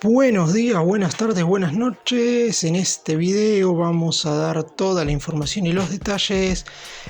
Buenos días, buenas tardes, buenas noches. En este video vamos a dar toda la información y los detalles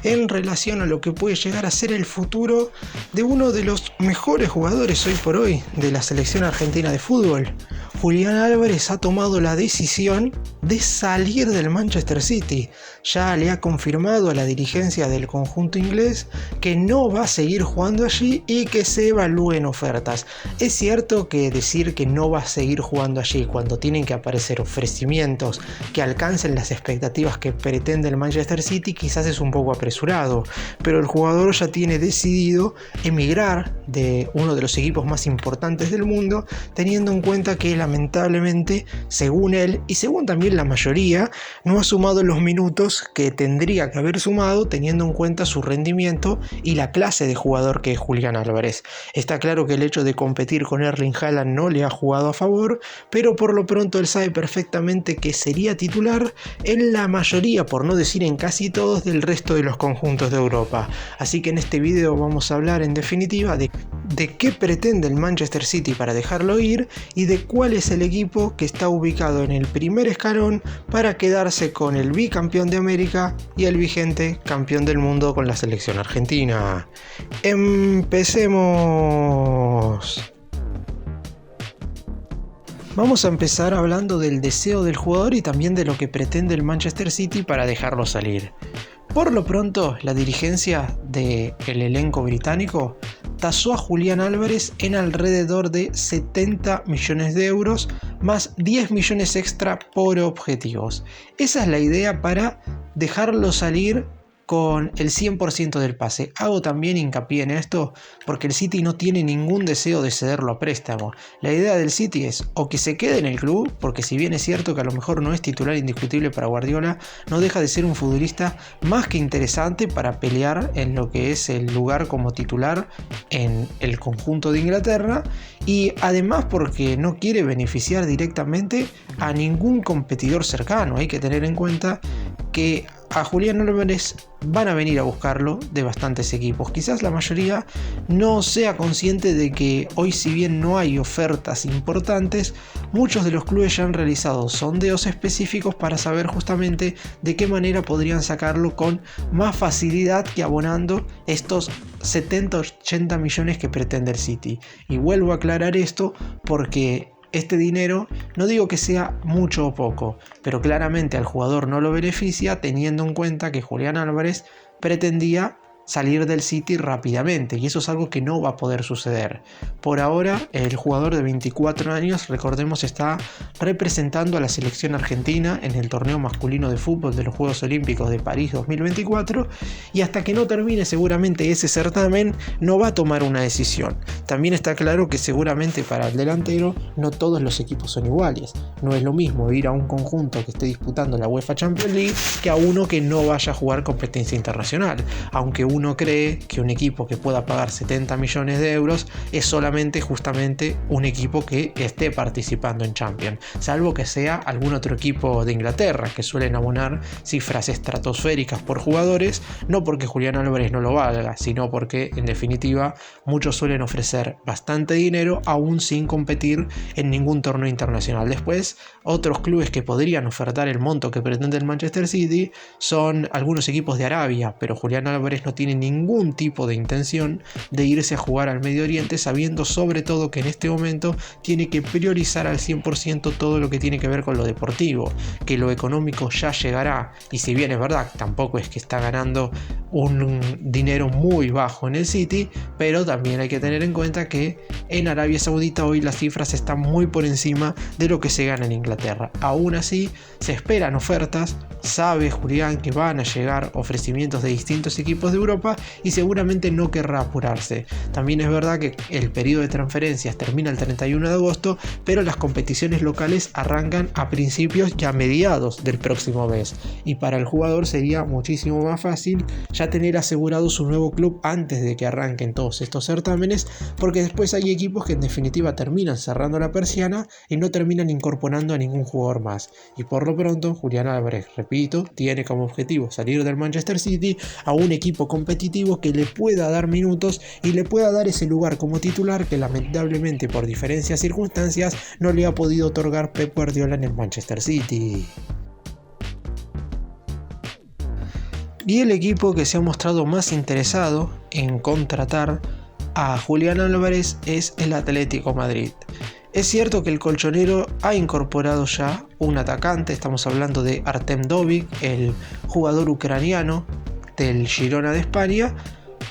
en relación a lo que puede llegar a ser el futuro de uno de los mejores jugadores hoy por hoy de la selección argentina de fútbol. Julián Álvarez ha tomado la decisión de salir del Manchester City. Ya le ha confirmado a la dirigencia del conjunto inglés que no va a seguir jugando allí y que se evalúen ofertas. Es cierto que decir que no va a seguir jugando allí cuando tienen que aparecer ofrecimientos que alcancen las expectativas que pretende el Manchester City quizás es un poco apresurado, pero el jugador ya tiene decidido emigrar de uno de los equipos más importantes del mundo, teniendo en cuenta que lamentablemente, según él y según también la mayoría, no ha sumado los minutos que tendría que haber sumado teniendo en cuenta su rendimiento y la clase de jugador que es Julián Álvarez. Está claro que el hecho de competir con Erling Haaland no le ha jugado a favor, pero por lo pronto él sabe perfectamente que sería titular en la mayoría, por no decir en casi todos, del resto de los conjuntos de Europa. Así que en este video vamos a hablar en definitiva de qué pretende el Manchester City para dejarlo ir y de cuál es el equipo que está ubicado en el primer escalón para quedarse con el bicampeón de América y el vigente campeón del mundo con la selección argentina. Empecemos. Vamos a empezar hablando del deseo del jugador y también de lo que pretende el Manchester City para dejarlo salir. Por lo pronto, la dirigencia del elenco británico tasó a Julián Álvarez en alrededor de 70 millones de euros más 10 millones extra por objetivos. Esa es la idea para dejarlo salir con el 100% del pase. Hago también hincapié en esto porque el City no tiene ningún deseo de cederlo a préstamo. La idea del City es o que se quede en el club, porque si bien es cierto que a lo mejor no es titular indiscutible para Guardiola, no deja de ser un futbolista más que interesante para pelear en lo que es el lugar como titular en el conjunto de Inglaterra, y además porque no quiere beneficiar directamente a ningún competidor cercano. Hay que tener en cuenta que a Julián Álvarez van a venir a buscarlo de bastantes equipos. Quizás la mayoría no sea consciente de que hoy, si bien no hay ofertas importantes, muchos de los clubes ya han realizado sondeos específicos para saber justamente de qué manera podrían sacarlo con más facilidad que abonando estos 70-80 millones que pretende el City. Y vuelvo a aclarar esto porque este dinero no digo que sea mucho o poco, pero claramente al jugador no lo beneficia teniendo en cuenta que Julián Álvarez pretendía salir del City rápidamente, y eso es algo que no va a poder suceder. Por ahora, el jugador de 24 años, recordemos, está representando a la selección argentina en el torneo masculino de fútbol de los Juegos Olímpicos de París 2024, y hasta que no termine seguramente ese certamen no va a tomar una decisión. También está claro que seguramente para el delantero no todos los equipos son iguales. No es lo mismo ir a un conjunto que esté disputando la UEFA Champions League que a uno que no vaya a jugar competencia internacional, aunque uno cree que un equipo que pueda pagar 70 millones de euros es solamente justamente un equipo que esté participando en Champions, salvo que sea algún otro equipo de Inglaterra, que suelen abonar cifras estratosféricas por jugadores, no porque Julián Álvarez no lo valga, sino porque en definitiva muchos suelen ofrecer bastante dinero aún sin competir en ningún torneo internacional. Después, otros clubes que podrían ofertar el monto que pretende el Manchester City son algunos equipos de Arabia, pero Julián Álvarez no tiene ningún tipo de intención de irse a jugar al Medio Oriente, sabiendo sobre todo que en este momento tiene que priorizar al 100% todo lo que tiene que ver con lo deportivo, que lo económico ya llegará, y si bien es verdad, tampoco es que está ganando un dinero muy bajo en el City, pero también hay que tener en cuenta que en Arabia Saudita hoy las cifras están muy por encima de lo que se gana en Inglaterra. Aún así, se esperan ofertas, sabe Julián que van a llegar ofrecimientos de distintos equipos de Europa y seguramente no querrá apurarse. También es verdad que el periodo de transferencias termina el 31 de agosto, pero las competiciones locales arrancan a principios y a mediados del próximo mes, y para el jugador sería muchísimo más fácil ya tener asegurado su nuevo club antes de que arranquen todos estos certámenes, porque después hay equipos que en definitiva terminan cerrando la persiana y no terminan incorporando a ningún jugador más. Y por lo pronto Julián Álvarez, repito, tiene como objetivo salir del Manchester City a un equipo competitivo competitivo que le pueda dar minutos y le pueda dar ese lugar como titular que lamentablemente por diferentes circunstancias no le ha podido otorgar Pep Guardiola en el Manchester City. Y el equipo que se ha mostrado más interesado en contratar a Julián Álvarez es el Atlético Madrid. Es cierto que el colchonero ha incorporado ya un atacante, estamos hablando de Artem Dovbyk, el jugador ucraniano del Girona de España,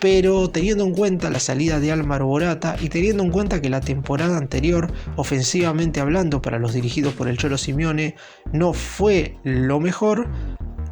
pero teniendo en cuenta la salida de Álvaro Morata y teniendo en cuenta que la temporada anterior, ofensivamente hablando, para los dirigidos por el Cholo Simeone, no fue lo mejor,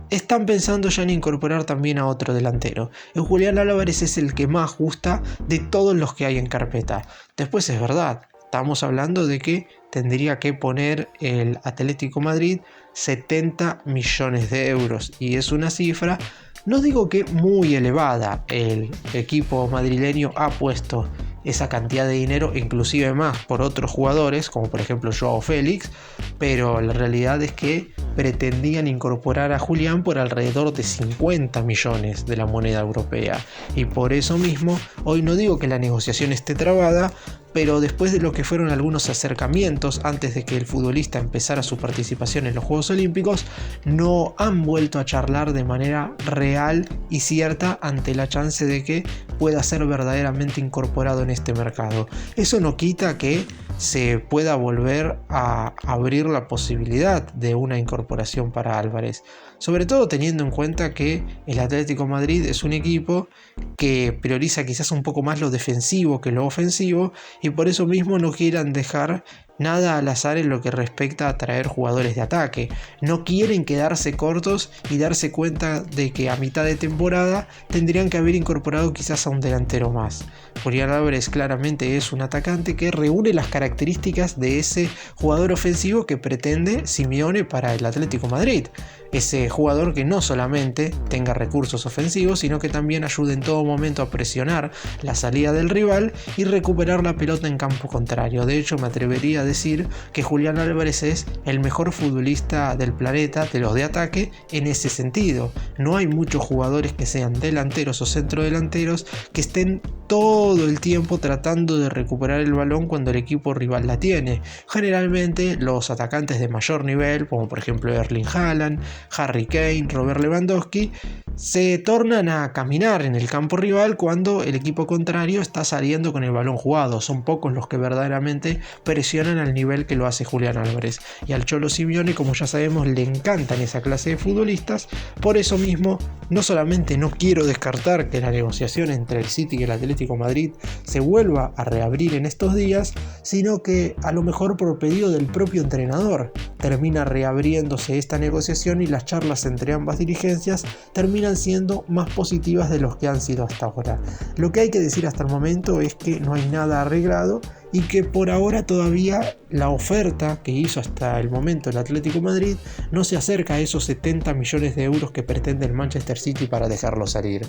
están pensando ya en incorporar también a otro delantero. El Julián Álvarez es el que más gusta de todos los que hay en carpeta. Después es verdad, estamos hablando de que tendría que poner el Atlético Madrid 70 millones de euros y es una cifra, no digo que muy elevada. El equipo madrileño ha puesto esa cantidad de dinero, inclusive más por otros jugadores, como por ejemplo Joao Félix, pero la realidad es que pretendían incorporar a Julián por alrededor de 50 millones de la moneda europea, y por eso mismo hoy no digo que la negociación esté trabada, pero después de lo que fueron algunos acercamientos antes de que el futbolista empezara su participación en los Juegos Olímpicos, no han vuelto a charlar de manera real y cierta ante la chance de que pueda ser verdaderamente incorporado en este mercado. Eso no quita que se pueda volver a abrir la posibilidad de una incorporación para Álvarez, sobre todo teniendo en cuenta que el Atlético Madrid es un equipo que prioriza quizás un poco más lo defensivo que lo ofensivo, y por eso mismo no quieran dejar nada al azar en lo que respecta a traer jugadores de ataque. No quieren quedarse cortos y darse cuenta de que a mitad de temporada tendrían que haber incorporado quizás a un delantero más. Julián Álvarez claramente es un atacante que reúne las características de ese jugador ofensivo que pretende Simeone para el Atlético Madrid. Ese jugador que no solamente tenga recursos ofensivos, sino que también ayude en todo momento a presionar la salida del rival y recuperar la pelota en campo contrario. De hecho, me atrevería a decir que Julián Álvarez es el mejor futbolista del planeta, de los de ataque, en ese sentido. No hay muchos jugadores que sean delanteros o centrodelanteros que estén todo el tiempo tratando de recuperar el balón cuando el equipo rival la tiene. Generalmente los atacantes de mayor nivel, como por ejemplo Erling Haaland, Harry Kane, Robert Lewandowski, se tornan a caminar en el campo rival cuando el equipo contrario está saliendo con el balón jugado. Son pocos los que verdaderamente presionan al nivel que lo hace Julián Álvarez, y al Cholo Simeone, como ya sabemos, le encantan esa clase de futbolistas. Por eso mismo, no solamente no quiero descartar que la negociación entre el City y el Atlético Madrid se vuelva a reabrir en estos días, sino que a lo mejor por pedido del propio entrenador termina reabriéndose esta negociación y las charlas entre ambas dirigencias terminan siendo más positivas de los que han sido hasta ahora. Lo que hay que decir hasta el momento es que no hay nada arreglado y que por ahora todavía la oferta que hizo hasta el momento el Atlético Madrid no se acerca a esos 70 millones de euros que pretende el Manchester City para dejarlo salir.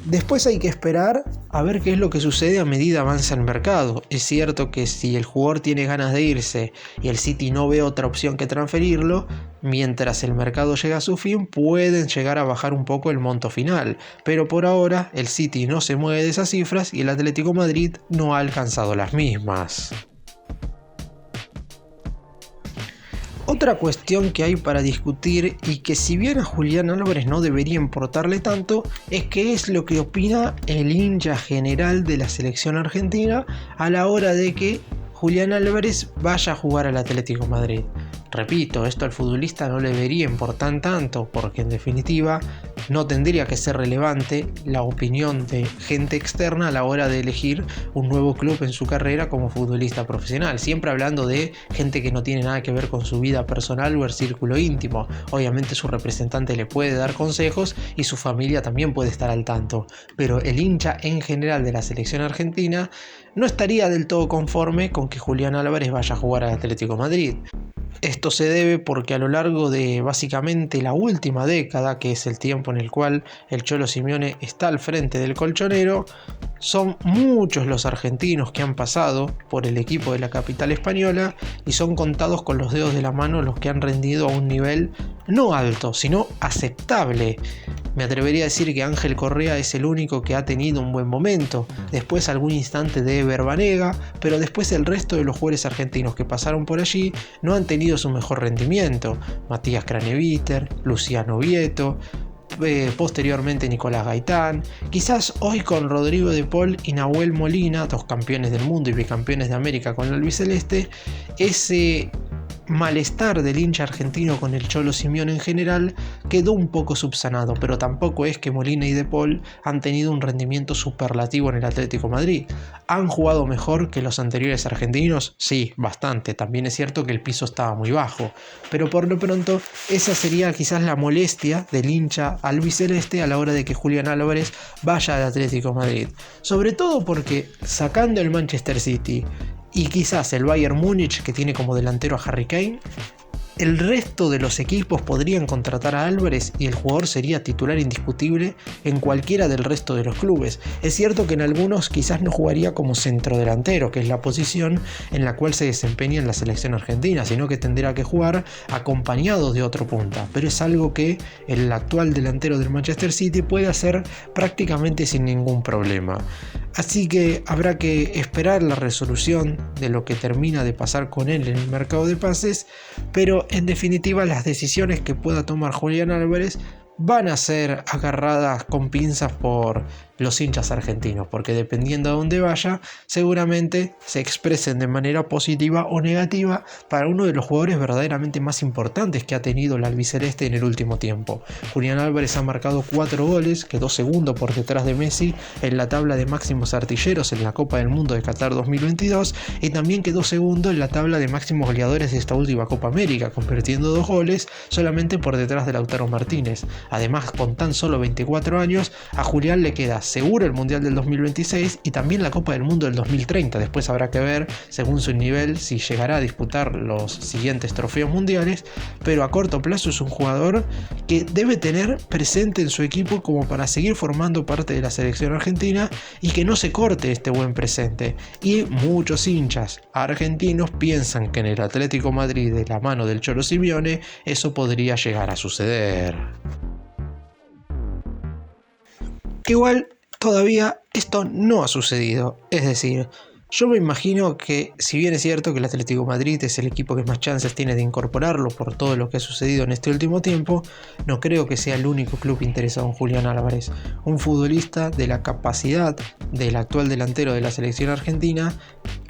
Después hay que esperar a ver qué es lo que sucede a medida avanza el mercado. Es cierto que si el jugador tiene ganas de irse y el City no ve otra opción que transferirlo, mientras el mercado llega a su fin pueden llegar a bajar un poco el monto final, pero por ahora el City no se mueve de esas cifras y el Atlético Madrid no ha alcanzado las mismas. Otra cuestión que hay para discutir, y que si bien a Julián Álvarez no debería importarle tanto, es qué es lo que opina el hincha general de la selección argentina a la hora de que Julián Álvarez vaya a jugar al Atlético Madrid. Repito, esto al futbolista no le debería importar tanto, porque en definitiva no tendría que ser relevante la opinión de gente externa a la hora de elegir un nuevo club en su carrera como futbolista profesional. Siempre hablando de gente que no tiene nada que ver con su vida personal o el círculo íntimo. Obviamente su representante le puede dar consejos y su familia también puede estar al tanto, pero el hincha en general de la selección argentina no estaría del todo conforme con que Julián Álvarez vaya a jugar al Atlético Madrid. Esto se debe porque a lo largo de básicamente la última década, que es el tiempo en el cual el Cholo Simeone está al frente del colchonero, son muchos los argentinos que han pasado por el equipo de la capital española y son contados con los dedos de la mano los que han rendido a un nivel no alto, sino aceptable. Me atrevería a decir que Ángel Correa es el único que ha tenido un buen momento, después algún instante de Ever Banega, pero después el resto de los jugadores argentinos que pasaron por allí no han tenido su mejor rendimiento. Matías Craneviter, Luciano Vieto, posteriormente Nicolás Gaitán, quizás hoy con Rodrigo de Paul y Nahuel Molina, dos campeones del mundo y bicampeones de América con el albiceleste, ese malestar del hincha argentino con el Cholo Simeone en general quedó un poco subsanado, pero tampoco es que Molina y De Paul han tenido un rendimiento superlativo en el Atlético Madrid. ¿Han jugado mejor que los anteriores argentinos? Sí, bastante. También es cierto que el piso estaba muy bajo, pero por lo pronto esa sería quizás la molestia del hincha albiceleste a la hora de que Julián Álvarez vaya al Atlético Madrid, sobre todo porque sacando el Manchester City y quizás el Bayern Múnich, que tiene como delantero a Harry Kane, el resto de los equipos podrían contratar a Álvarez y el jugador sería titular indiscutible en cualquiera del resto de los clubes. Es cierto que en algunos quizás no jugaría como centrodelantero, que es la posición en la cual se desempeña en la selección argentina, sino que tendrá que jugar acompañado de otro punta, pero es algo que el actual delantero del Manchester City puede hacer prácticamente sin ningún problema. Así que habrá que esperar la resolución de lo que termina de pasar con él en el mercado de pases, pero en definitiva las decisiones que pueda tomar Julián Álvarez van a ser agarradas con pinzas por los hinchas argentinos, porque dependiendo de dónde vaya, seguramente se expresen de manera positiva o negativa para uno de los jugadores verdaderamente más importantes que ha tenido el albiceleste en el último tiempo. Julián Álvarez ha marcado 4 goles, quedó segundo por detrás de Messi en la tabla de máximos artilleros en la Copa del Mundo de Qatar 2022 y también quedó segundo en la tabla de máximos goleadores de esta última Copa América, convirtiendo 2 goles solamente por detrás de Lautaro Martínez. Además, con tan solo 24 años, a Julián le queda seguro el Mundial del 2026 y también la Copa del Mundo del 2030. Después habrá que ver, según su nivel, si llegará a disputar los siguientes trofeos mundiales, pero a corto plazo es un jugador que debe tener presente en su equipo como para seguir formando parte de la selección argentina y que no se corte este buen presente. Y muchos hinchas argentinos piensan que en el Atlético Madrid, de la mano del Cholo Simeone, eso podría llegar a suceder. Igual todavía esto no ha sucedido, es decir, yo me imagino que si bien es cierto que el Atlético de Madrid es el equipo que más chances tiene de incorporarlo por todo lo que ha sucedido en este último tiempo, no creo que sea el único club interesado en Julián Álvarez, un futbolista de la capacidad del actual delantero de la selección argentina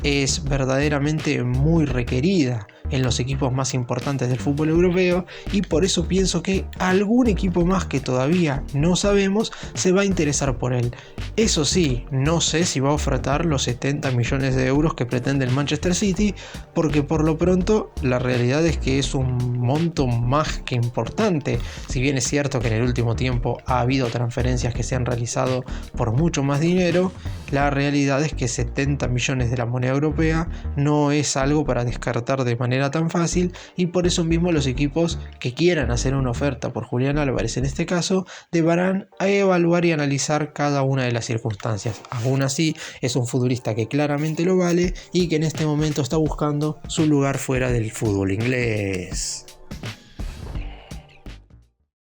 es verdaderamente muy requerida en los equipos más importantes del fútbol europeo y por eso pienso que algún equipo más que todavía no sabemos se va a interesar por él. Eso sí, no sé si va a ofertar los 70 millones de euros que pretende el Manchester City, porque por lo pronto la realidad es que es un monto más que importante. Si bien es cierto que en el último tiempo ha habido transferencias que se han realizado por mucho más dinero, la realidad es que 70 millones de la moneda europea no es algo para descartar de manera tan fácil y por eso mismo los equipos que quieran hacer una oferta por Julián Álvarez en este caso deberán evaluar y analizar cada una de las circunstancias. Aún así es un futbolista que claramente lo vale y que en este momento está buscando su lugar fuera del fútbol inglés.